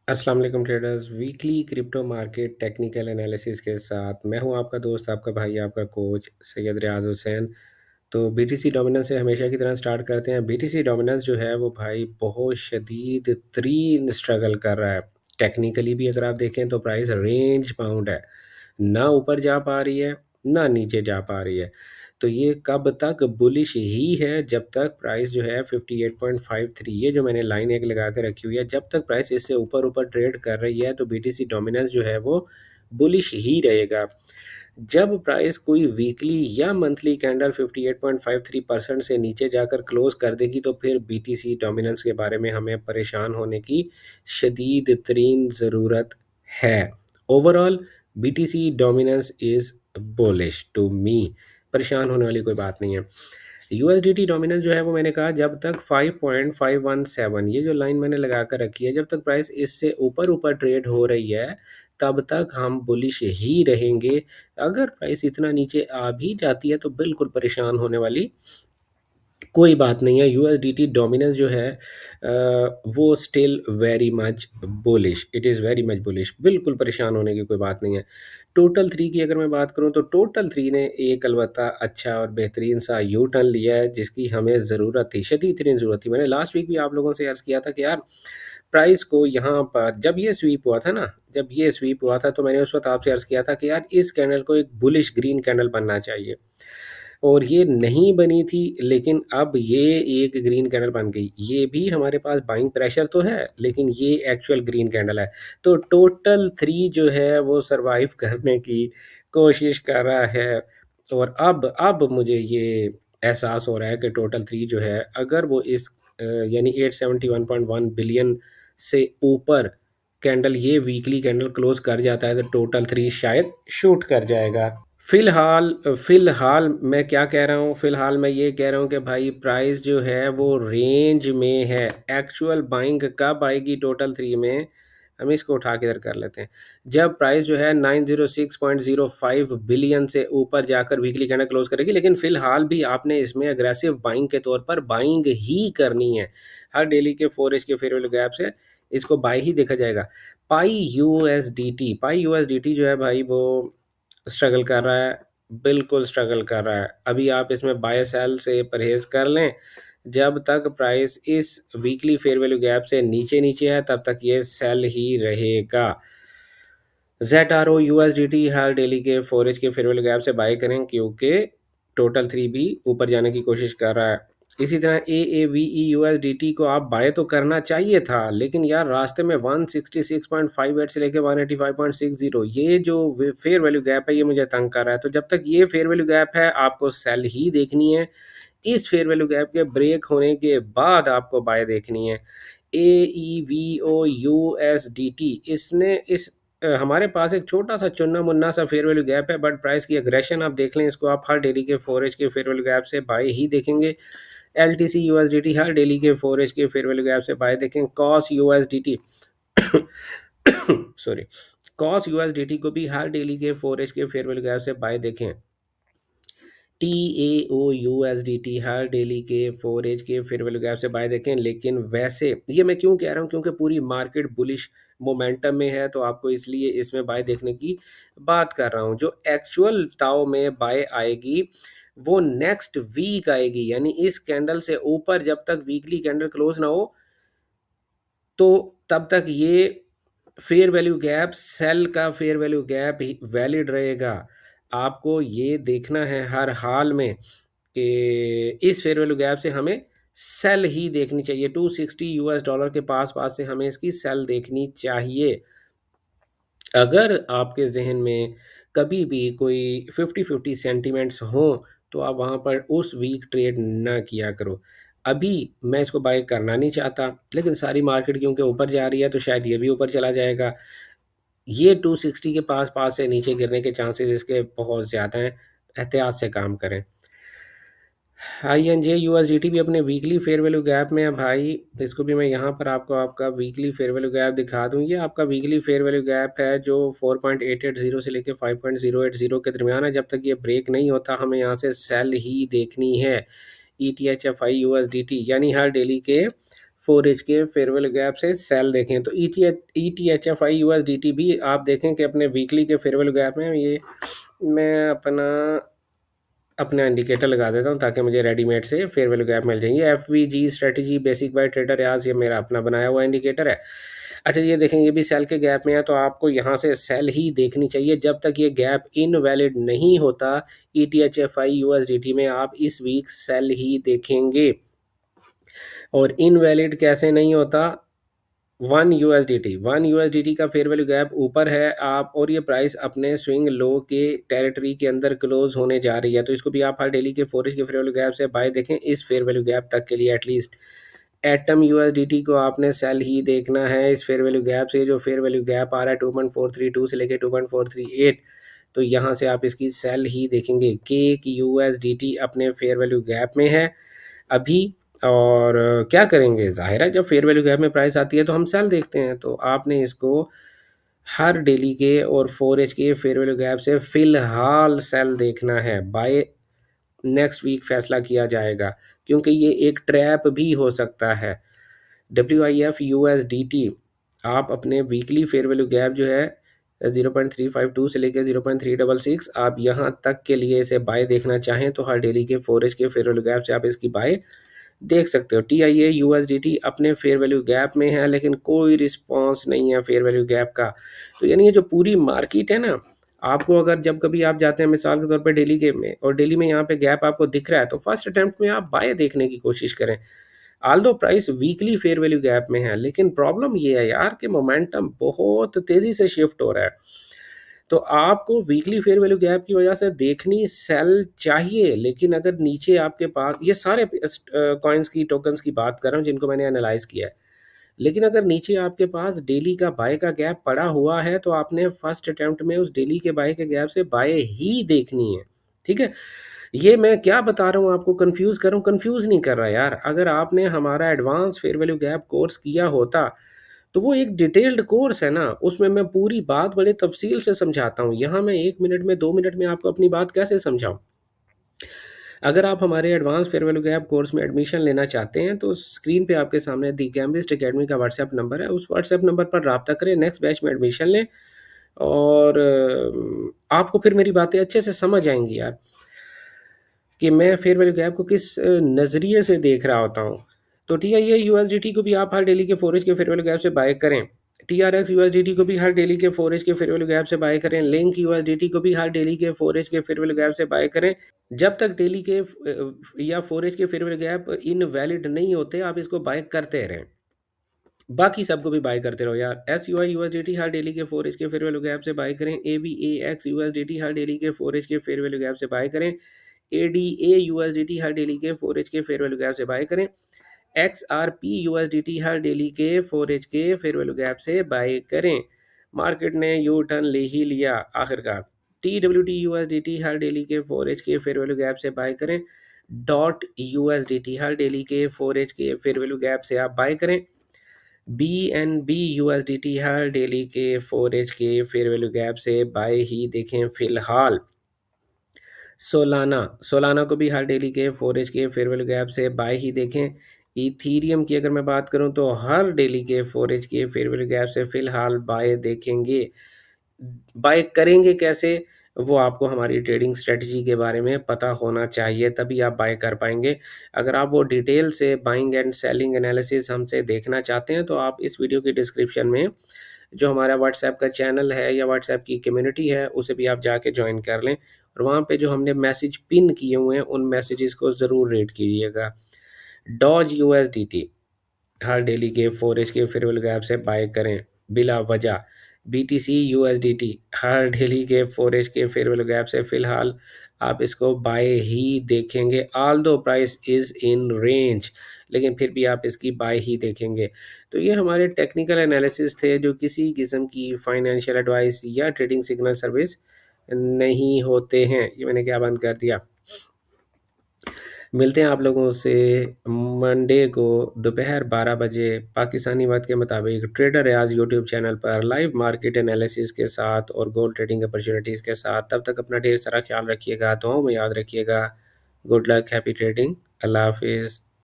अस्सलाम वालेकुम traders. Weekly crypto market technical analysis के साथ मैं हूं आपका दोस्त, आपका भाई, आपका कोच सैयद रियाज हुसैन। तो बीटीसी डोमिनेंस से हमेशा की तरह स्टार्ट करते हैं। बीटीसी डोमिनेंस जो है वो भाई बहुत शदीद तरीन स्ट्रगल कर रहा है। टेक्निकली भी अगर आप देखें तो प्राइस रेंज बाउंड है, ना ऊपर जा पा रही है ना नीचे जा पा रही है। तो ये कब तक बुलिश ही है? जब तक प्राइस जो है 58.53, ये जो मैंने लाइन एक लगा के रखी हुई है, जब तक प्राइस इससे ऊपर ऊपर ट्रेड कर रही है तो बीटीसी डोमिनेंस जो है वो बुलिश ही रहेगा। जब प्राइस कोई वीकली या मंथली कैंडल 58.53% से नीचे जाकर क्लोज कर देगी तो फिर बीटीसी डोमिनेंस के बारे में हमें परेशान होने की शदीद तरीन ज़रूरत है। Overall BTC dominance is bullish to me. परेशान होने वाली कोई बात नहीं है। यूएसडीटी डोमिनेंस जो है वो मैंने कहा जब तक 5.517, ये जो लाइन मैंने लगा कर रखी है, जब तक प्राइस इससे ऊपर ऊपर ट्रेड हो रही है तब तक हम बुलिश ही रहेंगे। अगर प्राइस इतना नीचे आ भी जाती है तो बिल्कुल परेशान होने वाली कोई बात नहीं है। यूएसडीटी डोमिनेंस जो है वो still very much bullish, it is very much bullish, बिल्कुल परेशान होने की कोई बात नहीं है। टोटल थ्री की अगर मैं बात करूं तो टोटल थ्री ने एक अलबत्ता अच्छा और बेहतरीन सा यू टर्न लिया है जिसकी हमें ज़रूरत थी, शदीद तरीन ज़रूरत थी। मैंने लास्ट वीक भी आप लोगों से अर्ज़ किया था कि यार प्राइस को यहाँ पर जब ये स्वीप हुआ था ना, जब ये स्वीप हुआ था तो मैंने उस वक्त आपसे अर्ज़ किया था कि यार इस कैंडल को एक बुलिश ग्रीन कैंडल बनना चाहिए, और ये नहीं बनी थी। लेकिन अब ये एक ग्रीन कैंडल बन गई। ये भी हमारे पास बाइंग प्रेशर तो है लेकिन ये एक्चुअल ग्रीन कैंडल है। तो टोटल थ्री जो है वो सरवाइव करने की कोशिश कर रहा है। और अब मुझे ये एहसास हो रहा है कि टोटल थ्री जो है अगर वो इस यानी 871.1 बिलियन से ऊपर कैंडल, ये वीकली कैंडल क्लोज कर जाता है तो टोटल थ्री शायद शूट कर जाएगा। फ़िलहाल मैं क्या कह रहा हूँ, फ़िलहाल मैं ये कह रहा हूँ कि भाई प्राइस जो है वो रेंज में है। एक्चुअल बाइंग कब आएगी टोटल थ्री में, हम इसको उठा के इधर कर लेते हैं। जब प्राइस जो है 906.05 बिलियन से ऊपर जाकर वीकली कैंडल क्लोज करेगी। लेकिन फ़िलहाल भी आपने इसमें अग्रेसिव बाइंग के तौर पर बाइंग ही करनी है। हर डेली के 4 के फेयर वैल्यू गैप से इसको बाई ही देखा जाएगा। पाई यूएसडीटी जो है भाई वो स्ट्रगल कर रहा है, बिल्कुल स्ट्रगल कर रहा है। अभी आप इसमें बाय सेल से परहेज़ कर लें। जब तक प्राइस इस वीकली फेयर वैल्यू गैप से नीचे नीचे है तब तक ये सेल ही रहेगा। ZRO USDT हर डेली के 4 के फेयर वैल्यू गैप से बाय करें क्योंकि टोटल थ्री भी ऊपर जाने की कोशिश कर रहा है। इसी तरह AAVE USDT को आप बाय तो करना चाहिए था लेकिन यार रास्ते में 166.58 से लेकर 185.60, ये जो फेयर वैल्यू गैप है ये मुझे तंग कर रहा है। तो जब तक ये फेयर वैल्यू गैप है आपको सेल ही देखनी है। इस फेयर वैल्यू गैप के ब्रेक होने के बाद आपको बाय देखनी है। AEVO USDT, इसने इस हमारे पास एक छोटा सा चुन्ना मुन्ना सा फेयर वैल्यू गैप है बट प्राइस की अग्रेशन आप देख लें, इसको आप हर डेली के 4 के फेयर वैल्यू गैप से बाय ही देखेंगे। LTC USDT हर डेली के 4 के फेयर वैल्यू गैप से बाय देखें। Cos USDT sorry, cos USDT को भी हर डेली के 4 के फेयर वैल्यू गैप से बाय देखें। TAOUSDT हर डेली के 4 के फेयर वैल्यू गैप से बाय देखें। लेकिन वैसे ये मैं क्यों कह रहा हूँ, क्योंकि पूरी मार्केट बुलिश मोमेंटम में है तो आपको इसलिए इसमें बाय देखने की बात कर रहा हूँ। जो एक्चुअल ताव में बाय आएगी वो नेक्स्ट वीक आएगी, यानी इस कैंडल से ऊपर जब तक वीकली कैंडल क्लोज ना हो तो तब तक ये फेयर वैल्यू गैप, सेल का फेयर वैल्यू गैप वैलिड रहेगा। आपको ये देखना है हर हाल में कि इस फेयर वैल्यू गैप से हमें सेल ही देखनी चाहिए। 260 यूएस डॉलर के पास पास से हमें इसकी सेल देखनी चाहिए। अगर आपके जहन में कभी भी कोई 50-50 सेंटिमेंट्स हों तो आप वहाँ पर उस वीक ट्रेड ना किया करो। अभी मैं इसको बाय करना नहीं चाहता लेकिन सारी मार्केट क्योंकि ऊपर जा रही है तो शायद ये भी ऊपर चला जाएगा। ये 260 के पास पास से नीचे गिरने के चांसेस इसके बहुत ज़्यादा हैं। एहतियात से काम करें। INJ USDT भी अपने वीकली फेयर वैल्यू गैप में है भाई। इसको भी मैं यहाँ पर आपको आपका वीकली फेयर वैल्यू गैप दिखा दूँ। ये आपका वीकली फेयर वैल्यू गैप है जो 4.880 से लेकर 5.080 के दरमियान है। जब तक ये ब्रेक नहीं होता हमें यहाँ से सेल ही देखनी है। ETHFI USDT यानी हर डेली के 4H के फेयर वैल्यू गैप से सेल देखें। तो ETHFI USDT भी आप देखें कि अपने वीकली के फेयर वैल्यू गैप में ये मैं अपना इंडिकेटर लगा देता हूँ ताकि मुझे रेडीमेड से फेयर वैल्यू गैप मिल जाएंगे। FVG strategy basic by trader याज, ये मेरा अपना बनाया हुआ इंडिकेटर है। अच्छा ये देखें, ये भी सेल के गैप में है, तो आपको यहाँ से सेल ही देखनी चाहिए जब तक ये गैप इनवैलिड नहीं होता। ETHFI USDT में आप इस वीक सेल ही देखेंगे। और इनवैलिड कैसे नहीं होता? 1 USDT का फेयर वैल्यू गैप ऊपर है आप, और ये प्राइस अपने स्विंग लो के टेरिटरी के अंदर क्लोज होने जा रही है, तो इसको भी आप हर डेली के 4H के फेयर वैल्यू गैप से बाय देखें इस फेयर वैल्यू गैप तक के लिए एटलीस्ट। एटम USDT को आपने सेल ही देखना है इस फेयर वैल्यू गैप से। जो फेयर वैल्यू गैप आ रहा है 2.432 से लेके 2.438, तो यहाँ से आप इसकी सेल ही देखेंगे। केक USDT अपने फेयर वैल्यू गैप में है अभी, और क्या करेंगे, ज़ाहिर है जब फेयर वैल्यू गैप में प्राइस आती है तो हम सेल देखते हैं। तो आपने इसको हर डेली के और 4H के फेयर वैल्यू गैप से फ़िलहाल सेल देखना है। बाय नेक्स्ट वीक फैसला किया जाएगा, क्योंकि ये एक ट्रैप भी हो सकता है। WIF USDT आप अपने वीकली फेयर वैल्यू गैप जो है 0.352 से लेकर 0.366, आप यहाँ तक के लिए इसे बाय देखना चाहें तो हर डेली के 4H के फेयर वैल्यू गैप से आप इसकी बाय देख सकते हो। TIA USDT अपने फेयर वैल्यू गैप में है, लेकिन कोई रिस्पॉन्स नहीं है फेयर वैल्यू गैप का। तो यानी ये जो पूरी मार्केट है ना, आपको अगर जब कभी आप जाते हैं मिसाल के तौर पे डेली के में, और डेली में यहाँ पे गैप आपको दिख रहा है, तो फर्स्ट अटेम्प्ट में आप बाय देखने की कोशिश करें। Aldous price weekly fair value gap में है, लेकिन प्रॉब्लम ये है यार कि मोमेंटम बहुत तेज़ी से शिफ्ट हो रहा है। तो आपको वीकली फेयर वैल्यू गैप की वजह से देखनी सेल चाहिए, लेकिन अगर नीचे आपके पास ये सारे कॉइन्स की टोकन्स की बात कर रहा हूँ जिनको मैंने एनालाइज किया है, लेकिन अगर नीचे आपके पास डेली का बाय का गैप पड़ा हुआ है तो आपने फर्स्ट अटेम्प्ट में उस डेली के बाय के गैप से बाय ही देखनी है। ठीक है, ये मैं क्या बता रहा हूँ आपको, कंफ्यूज कर रहा हूँ? कंफ्यूज नहीं कर रहा यार। अगर आपने हमारा advance fair value gap course किया होता तो वो एक डिटेल्ड कोर्स है ना, उसमें मैं पूरी बात बड़े तफसील से समझाता हूँ। यहाँ मैं 1 मिनट में 2 मिनट में आपको अपनी बात कैसे समझाऊँ? अगर आप हमारे advance fair value gap course में एडमिशन लेना चाहते हैं तो स्क्रीन पे आपके सामने दी गैम्बिस्ट एकेडमी का व्हाट्सएप नंबर है, उस व्हाट्सएप नंबर पर रब्ता करें, नेक्स्ट बैच में एडमिशन लें, और आपको फिर मेरी बातें अच्छे से समझ आएंगी यार कि मैं फेयर वैल्यू गैप को किस नज़रिए से देख रहा होता हूँ। तो TIA USDT को भी आप हर डेली के 4H के फेयर वैल्यू गैप से बाय करें। TRX USDT को भी हर डेली के 4H के फेयर वैल्यू गैप से बाय करें। लिंक USDT को भी हर डेली के 4H के फेयर वैल्यू गैप से बाय करें। जब तक डेली के या 4H के फेयर वैल्यू गैप इनवैलिड नहीं होते आप इसको बाय करते रहें। बाकी सबको भी बाय करते रहो यार। SUI USDT हर डेली के 4H के फेयर वैल्यू गैप से बाय करें। AVAX USDT हर डेली के 4H के फेयर वैल्यू गैप से बाय करें। ADA USDT हर डेली के 4H के फेयर वैल्यू गैप से बाय करें। XRP USDT हर डेली के 4H के फेयर वैल्यू गैप से बाय करें। मार्केट ने यू टर्न ले ही लिया आखिरकार। TWT USDT हर डेली के 4H के फेयर वैल्यू गैप से बाय करें। डॉट USDT हर डेली के 4H के फेयर वैल्यू गैप से आप बाय करें। BNB USDT हर डेली के 4H के फेयर वैल्यू गैप से बाय ही देखें फ़िलहाल। सोलाना को भी हर डेली के 4H के फेयर वैल्यू गैप से बाय ही देखें। इथीरियम की अगर मैं बात करूं तो हर डेली के 4H के फेयर वैल्यू गैप से फ़िलहाल बाय देखेंगे। बाय करेंगे कैसे, वो आपको हमारी ट्रेडिंग स्ट्रेटजी के बारे में पता होना चाहिए, तभी आप बाय कर पाएंगे। अगर आप वो डिटेल से बाइंग एंड सेलिंग एनालिसिस हमसे देखना चाहते हैं तो आप इस वीडियो की डिस्क्रिप्शन में जो हमारा व्हाट्सएप का चैनल है या व्हाट्सएप की कम्युनिटी है उसे भी आप जाके ज्वाइन कर लें, और वहाँ पे जो हमने मैसेज पिन किए हुए हैं उन मैसेजेस को ज़रूर रीड कीजिएगा। डॉज USDT हर डेली के 4H के फेयर वैल्यू गैप से बाय करें बिला वजह। BTC USDT हर डेली के 4H के फेयर वैल्यू गैप से फ़िलहाल आप इसको बाय ही देखेंगे। ऑल दो प्राइस इज़ इन रेंज, लेकिन फिर भी आप इसकी बाय ही देखेंगे। तो ये हमारे टेक्निकल एनालिसिस थे जो किसी किस्म की फाइनेंशियल एडवाइस या ट्रेडिंग सिग्नल सर्विस नहीं होते हैं। ये मैंने क्या बंद कर दिया। मिलते हैं आप लोगों से मंडे को दोपहर 12 बजे पाकिस्तानी वक्त के मुताबिक ट्रेडर रियाज यूट्यूब चैनल पर लाइव मार्केट एनालिसिस के साथ और गोल्ड ट्रेडिंग अपॉर्चुनिटीज़ के साथ। तब तक अपना ढेर सारा ख्याल रखिएगा, दुआओं में याद रखिएगा। गुड लक, हैप्पी ट्रेडिंग, अल्लाह हाफिज़।